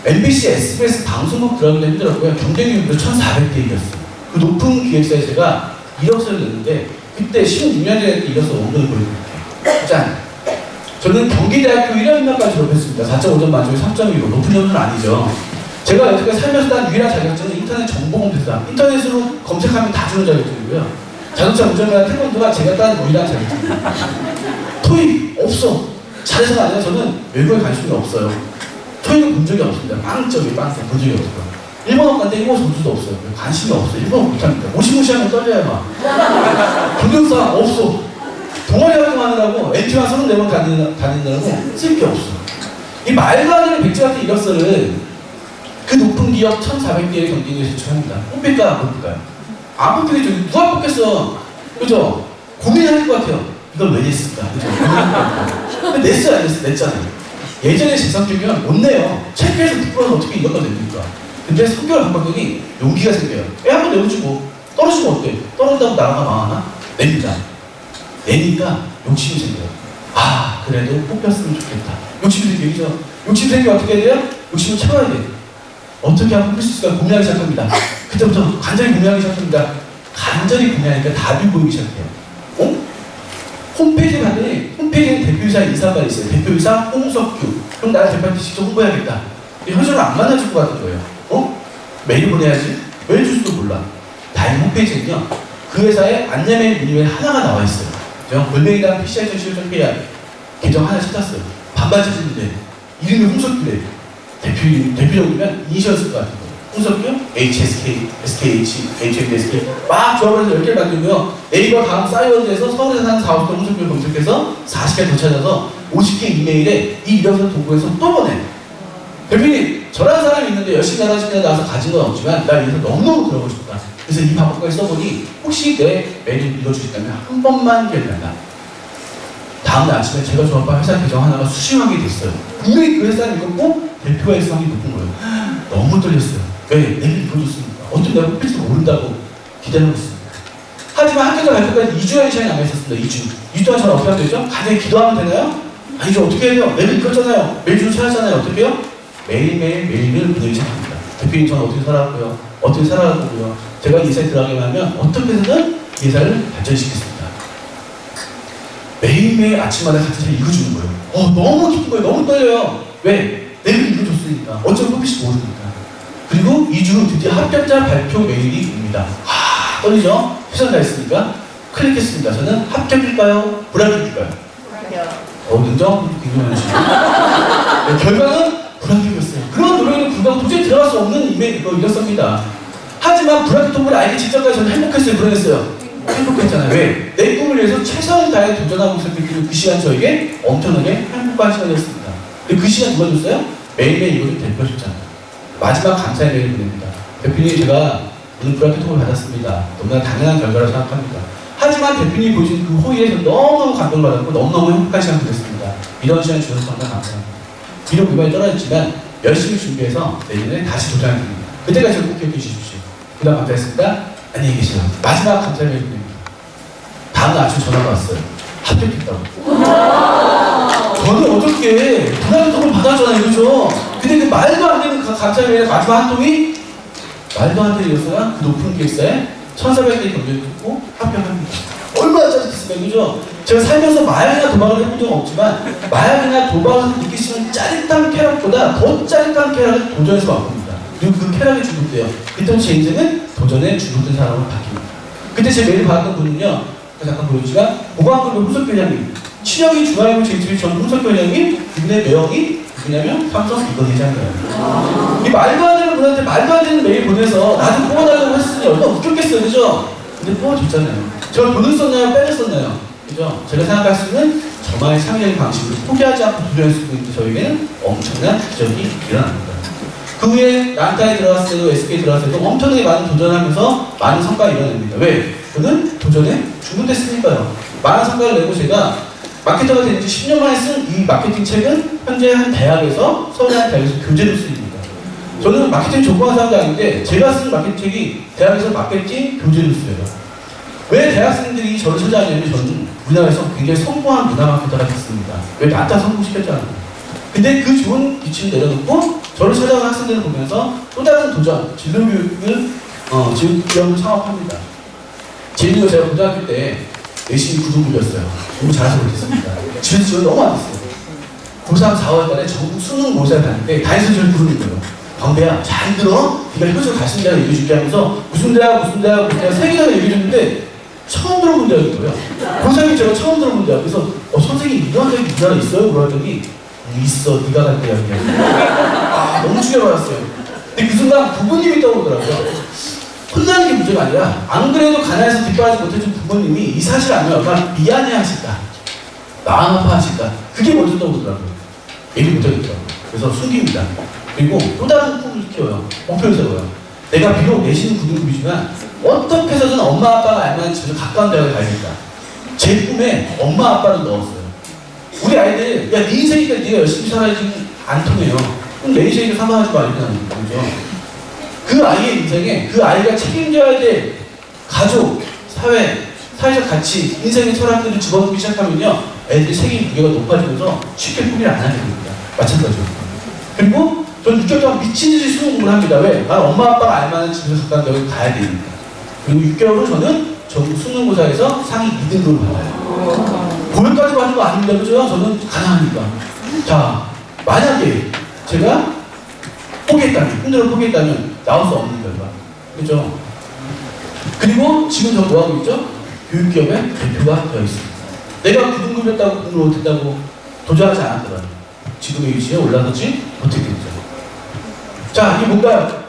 MBC, SBS 방송국 들어가기도 힘들었고요. 경쟁률도 1,400대 1이었어요. 그 높은 기획사에 제가 1억을 냈는데 그때 16년 전에 이뤄서 원본을 보여드릴게요. 짠! 저는 경기대학교 1학년까지 졸업했습니다. 4.5점 만점에 3.15. 높은 점수는 아니죠. 제가 여태까지 살면서 단 유일한 자격증은 인터넷 정보공대사. 인터넷으로 검색하면 다 주는 자격증이고요. 자동차 운전이나 태권도가 제가 딴 유일한 자격증입니다. 토익 없어. 잘해서가 아니라 저는 외국에 관심이 없어요. 토익을 본 적이 없습니다. 빵점이 빵점 본 적이 없어요. 일본어 간데 일본어 점수도 없어요. 관심이 없어요. 일본어 못합니다. 무시무시하면 떨려요 막. 경력사 없어. 동아리 활동하느라고 NT만 34번 다니느라고 쓸 게 없어. 이 말도 안 되는 백지 같은 이력서를 그 높은 기업 1,400개의 경쟁에 제출합니다. 뽑힐까 안 뽑힐까요? 안 뽑히겠죠. 누가 뽑겠어. 그죠? 고민할 것 같아요. 이걸 왜 냈을까? 그죠? 근데 냈어요, 안 냈어요? 냈잖아요. 예전에 제 성격이면 못 내요. 창피해서 부끄러워서 어떻게 이런 거 냅니까? 근데 성격을 바꿨더니 용기가 생겨요. 한번 내보지고 떨어지면 어때? 떨어진다고 나라가 망하나? 냅니다. 내니까 욕심이 생겨요. 아, 그래도 뽑혔으면 좋겠다. 욕심이 생기죠. 욕심이 생기면 어떻게 해야 돼요? 욕심을 채워야 돼요. 어떻게 하면 뽑힐 수 있을까 고민하기 시작합니다. 그때부터 간절히 고민하기 시작합니다. 간절히 고민하니까 답이 보이기 시작해요. 어? 홈페이지에 봤더니 홈페이지에 대표이사 인사말이 있어요. 대표이사 홍석규. 그럼 나를 대표한테 직접 홍보해야겠다. 현실을 안 만나줄 것 같은 거예요. 메일 보내야지. 메일 주소도 몰라. 다행히 홈페이지는요. 그 회사에 안내 메일 문의 메일 하나가 나와 있어요. 제가 골뱅이랑 PCI.co.kr 계정 하나 찾았어요. 반반 찾았는데 이름이 홍석규래. 대표적이면 이니셜 것 같은 거예요. 홍석규, HSK, SKH, HMSK 막 조합을 해서 10개를 만들고요. 네이버 다음 사이버즈에서 서울에 사는 4, 50대 홍석규를 검색해서 40개 더 찾아서 50개 이메일에 이 이력서 도구에서 또 보내. 대표님, 저라는 사람이 있는데 열심히 나가시면 나와서 가진 건 없지만 나 여기서 너무너무 들어보고 싶다. 그래서 이 방법까지 써보니 혹시 내 메일을 읽어주시다면 한 번만 기억난다. 다음날 아침에 제가 조합한 회사 계정 하나가 수신하게 됐어요. 분명히 그 회사를 읽었고 대표가 일성이 높은 거예요. 너무 떨렸어요. 왜? 내가 읽어줬으니까. 어쩜 내가 뽑힐지도 모른다고 기대하고 있습니다. 하지만 학교가 발표까지 2주의 시간이 남아있었습니다. 2주 동안 저는 어떻게 하면 되죠? 간단히 기도하면 되나요? 아니죠. 어떻게 해요? 내가 읽었잖아요. 매일 주로 찾았잖아요. 어떻게 해요? 매일매일 메일을 보내기 시작합니다. 대표님 저는 어떻게 살아왔고요. 어떻게 살아왔고요. 제가 이 회사에 들어가게 하면 어떻게 해서든 이 회사를 발전시키겠습니다. 매일매일 아침마다 같은 잘 읽어주는 거예요. 너무 기쁜 거예요. 너무 떨려요. 왜? 내가 읽어줬으니까. 어쩌면 뽑힐지 모르니까. 그리고 2주 후 드디어 합격자 발표 메일이 옵니다. 떨리죠? 최선 다했으니까 클릭했습니다. 저는 합격일까요? 불합격일까요? 인정? 굉장히 결과는 불합격이었어요. 그런 노력에는 불구하고 도저히 들어갈 수 없는 이력서입니다. 하지만 불합격 통보를 알기 직전까지 저는 행복했어요. 불안했어요. 행복했잖아요. 왜? 내 꿈을 위해서 최선을 다해 도전하고 있었기 그 시간 저에게 엄청나게 행복한 시간이었습니다. 근데 그 시간 누가 줬어요? 매일매일 이것을 대표가 줬잖아요. 마지막 감사의 메일을 보냅니다. 대표님, 제가 오늘 불합격 통보를 받았습니다. 너무나 당연한 결과라고 생각합니다. 하지만 대표님이 보여준 그 호의에 저는 너무너무 감동을 받았고 너무너무 행복한 시간을 보냈습니다. 이런 시간 주셔서 정말 감사합니다. 비록 이번에 떨어졌지만 열심히 준비해서 내년에 다시 도전할 겁니다. 그때까지 꼭 기억해 주십시오. 그 다음 감사했습니다. 안녕히 계세요. 마지막 감사의 메일 보냅니다. 다음날 아침 전화가 왔어요. 합격했다고. 저는 어떻게 불합격 통보를 받았잖아요. 그죠? 근데 그 말도 안 되는 감사의 메일의 마지막 한 통이 말도 안 되는 이력서가 그 높은 기획사에 1,400개 경쟁을 듣고 합격합니다. 얼마나 짜릿했을까요? 그죠? 제가 살면서 마약이나 도박을 해본 적은 없지만 마약이나 도박을 느낄 수 있는 짜릿한 쾌락보다 더 짜릿한 쾌락을 도전해서 맛봅니다. 그리고 그 쾌락에 중독돼요. 그때 제 인생은 도전에 중독된 사람으로 바뀝니다. 그때 제 메일을 받았던 분은요, 잠깐 보여주시면 보건학교 홍석규 회장님, 친형이 중앙일보 JTBC 전 홍석규 회장님, 그분의 매형이 누구냐면 삼성 이건 회장이에요. 이 말도 안 되는 분한테 말도 안 되는 메일 보내서 나도 뽑아달라고 했으니 얼마나 웃겼겠어요. 그죠? 근데 뽑아줬잖아요. 제가 돈을 썼나요? 빼를 썼나요? 그죠? 제가 생각할 수 있는 저만의 창의적인 방식으로 포기하지 않고 도전할 수 있는 저에게는 엄청난 기적이 일어납니다. 그 후에 란타에 들어갔을 때도 SK에 들어갔을 때도 엄청나게 많은 도전하면서 많은 성과를 이뤄냅니다. 왜? 저는 도전에 중독됐으니까요. 많은 성과를 내고 제가 마케터가 된 지 10년 만에 쓴 이 마케팅 책은 현재 한 대학에서, 서울의 한 대학에서 교재로 쓰입니다. 저는 마케팅 전공한 사람도 아닌데 제가 쓴 마케팅 책이 대학에서 마케팅 교재로 쓰여요. 왜 대학생들이 저를 찾아왔냐면 저는 우리나라에서 굉장히 성공한 문화 마케터가 됐습니다. 왜 나타 성공시켰잖아요. 근데 그 좋은 기치를 내려놓고 저를 찾아온 학생들을 보면서 또 다른 도전, 진로교육을 지원을 창업합니다. 재미로 제가 고등학교 때 열심히 구두 굴렸어요. 공부 잘해서 못했습니다. 집에서 지원이 너무 안 됐어요. 고3 4월달에 전국 수능 모의사를 봤는데 다니엘서 저를 부르는 거예요. 광배야, 잘 들어? 네가 효수를 갈 수 있는 대학 얘기해줄게 하면서 무슨 대학 3개나 얘기해줬는데 처음 들어본 대학이고요. 고3이 제가 처음 들어본 대학. 그래서 선생님 이런 대학이 우리나라에 있어요? 물어봤더니 있어, 네가 갈 대학이야. 너무 충격받았어요. 근데 그 순간 부모님이 떠오르더라고요. 혼나는 게 문제가 아니라 안 그래도 가난해서 뒷바라지 못해준 부모님이 이 사실을 알면 얼마나 미안해하실까, 마음 아파하실까, 그게 먼저 떠오르더라고요. 얘기 못하겠더라고요. 그래서 숨깁니다. 그리고 또 다른 꿈을 키워요. 목표를 세워요. 내가 비록 내신은 구등급이지만 어떻게 해서든 엄마 아빠가 알만한 집에서 가까운 대학에 가야겠다. 제 꿈에 엄마 아빠를 넣었어요. 우리 우리 아이들, 야, 네 인생이니까 네가 열심히 살아야지 안 통해요. 그럼 내 인생을 사망하지 마, 이렇게 하는 거죠. 그 아이의 인생에 그 아이가 책임져야 될 가족, 사회, 사회적 가치, 인생의 철학들을 집어넣기 시작하면요, 애들이 책임 무게가 높아지면서 쉽게 포기를 안 하게 됩니다. 마찬가지로. 그리고 전 6개월 동안 미친 듯이 수능 공부를 합니다. 왜? 난 엄마 아빠가 알만한 집에서 잠깐 여기 가야 되니까. 그리고 6개월 후 저는 전국 수능고사에서 상위 2등급을 받아요. 고백까지 받는 거 아닙니다. 그죠? 저는 가능하니까. 자, 만약에 제가 포기했다면, 힘들어 포기했다면 나올 수 없는 결과. 그죠? 그리고 지금 저 뭐하고 있죠? 교육기업의 대표가 되어 있습니다. 내가 9등급이었다고 공부를 못했다고 도전하지 않았더라도 지금의 위치에 올라서지 못했겠죠. 자, 이게 뭔가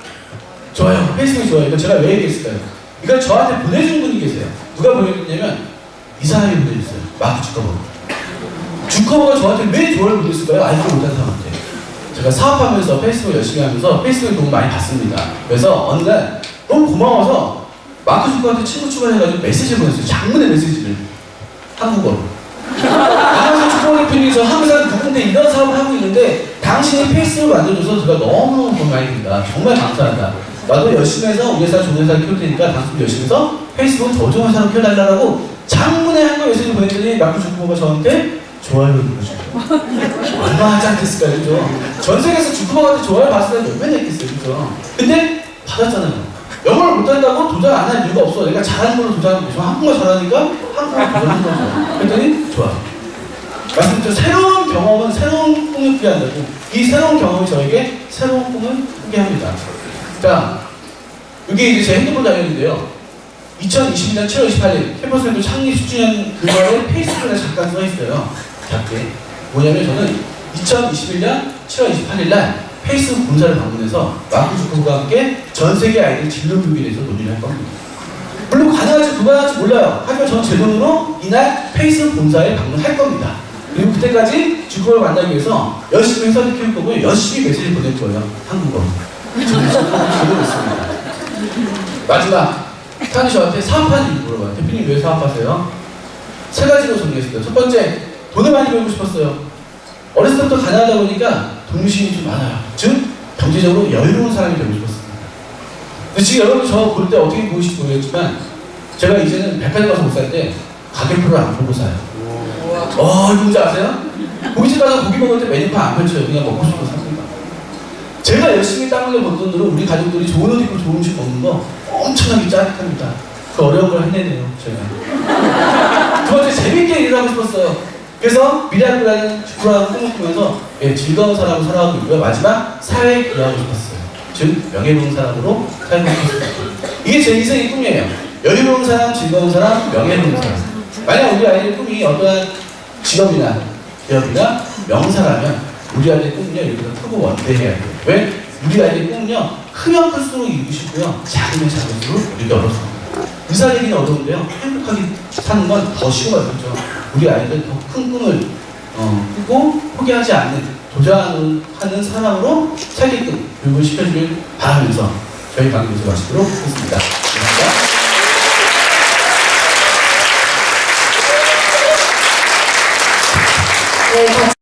좋아요. 페이스북이 좋아요. 이거 제가 왜 얘기했을까요? 이걸 저한테 보내준 분이 계세요. 누가 보내줬냐면 이 사람이 보내줬어요. 마크 주커버그. 주커버가 저한테 왜 좋아요를 보냈을까요? 알지 못한 사람한테. 제가 사업하면서 페이스북 열심히 하면서 페이스북에 도움 많이 받습니다. 그래서 어느 날 너무 고마워서 마크 주커버한테 친구 추가해가지고 메시지를 보냈어요. 장문의 메시지를. 한국어로. 안녕하세요. 주커버그 대표님, 저 항상 누군데 이런 사업을 하고 있는데 당신이 페이스북을 만들어줘서 제가 너무 도움이 많이 됩니다. 정말 감사하다. 나도 열심히 해서 우리 회사 좋은 회사를 키울 테니까 당신도 열심히 해서 페이스북 더 좋은 회사로 키워달라고 장문의 한글 메시지를 보냈더니 마크 주커버가 저한테 좋아요를 눌러주고 얼마 하지 않겠을까요? 그죠? 전 세계에서 주커버한테 좋아요 받았을 때 얼마나 했겠어요? 그죠? 근데 받았잖아요. 영어를 못한다고 도전 안 할 이유가 없어. 내가 잘하는 걸로 도전하는 거죠. 한국말 잘하니까 한국말 도전하는 거죠. 그랬더니 좋아. 말씀드린 새로운 경험은 새로운 꿈을 꾸게 한다고. 이 새로운 경험이 저에게 새로운 꿈을 꾸게 합니다. 자, 이게 이제 제 핸드폰 다녔는데요. 2020년 7월 28일 캠퍼스랜드 창립 10주년 그거에 페이스북에 잠깐 써 있어요. 작게. 뭐냐면 저는 2021년 7월 28일 날 페이스북 본사를 방문해서 마크 주커버그와 함께 전 세계 아이들 진로 교육에 대해서 논의를 할 겁니다. 물론 가능할지 불가능할지 몰라요. 하지만 저는 제 돈으로 이날 페이스북 본사에 방문할 겁니다. 그리고 그때까지 주커버그를 만나기 위해서 열심히 회사를 키울 거고요. 열심히 메시지를 보낼 거예요. 한국어로. 저는 지금 있습니다. 마지막, 태환이 저한테 사업하는 이유 물어봐요. 대표님 왜 사업하세요? 세 가지로 정리했습니다. 첫 번째, 돈을 많이 벌고 싶었어요. 어렸을 때부터 가난하다 보니까 동심이 좀 많아요. 즉, 경제적으로 여유로운 사람이 되고 싶었습니다. 근데 지금 여러분 저 볼 때 어떻게 보이실지 모르겠지만 제가 이제는 백화점 가서 못 살 때 가격표를 안 보고 사요. 이거 뭔지 아세요? 고깃집 가서 고기 먹을 때 메뉴판 안 펼쳐요. 그냥 먹고 싶어서 삽니다. 제가 열심히 땀 흘려 번 돈으로 우리 가족들이 좋은 옷 입고 좋은 음식 먹는 거 엄청나게 짜릿합니다. 그 어려운 걸 해내네요, 제가. 두 번째, 재밌게 일을 하고 싶었어요. 그래서 미라클이라는 주프라는 꿈을 꾸면서 즐거운 사람으로 살아가고 있고요. 마지막, 사회에 기여하고 싶었어요. 즉, 명예로운 사람으로 살고 싶었어요. 이게 제 인생의 꿈이에요. 여유로운 사람, 즐거운 사람, 명예로운 사람. 만약 우리 아이의 꿈이 어떠한 직업이나 기업이나 명사라면 우리 아이의 꿈은요, 여기서 크고 원대해야 돼요. 왜? 우리 아이의 꿈은요, 크면 클수록 이루고 싶고요, 작으면 작을수록 이루기 어렵습니다. 의사 되기는 어려운데요, 행복하게 사는 건 더 쉬워요. 그렇죠? 우리 아이들 더 큰 꿈을 꾸고 포기하지 않는, 도전하는 사람으로 살게끔 교육을 시켜주길 바라면서 저희 강의에서 마치도록 하겠습니다. 감사합니다.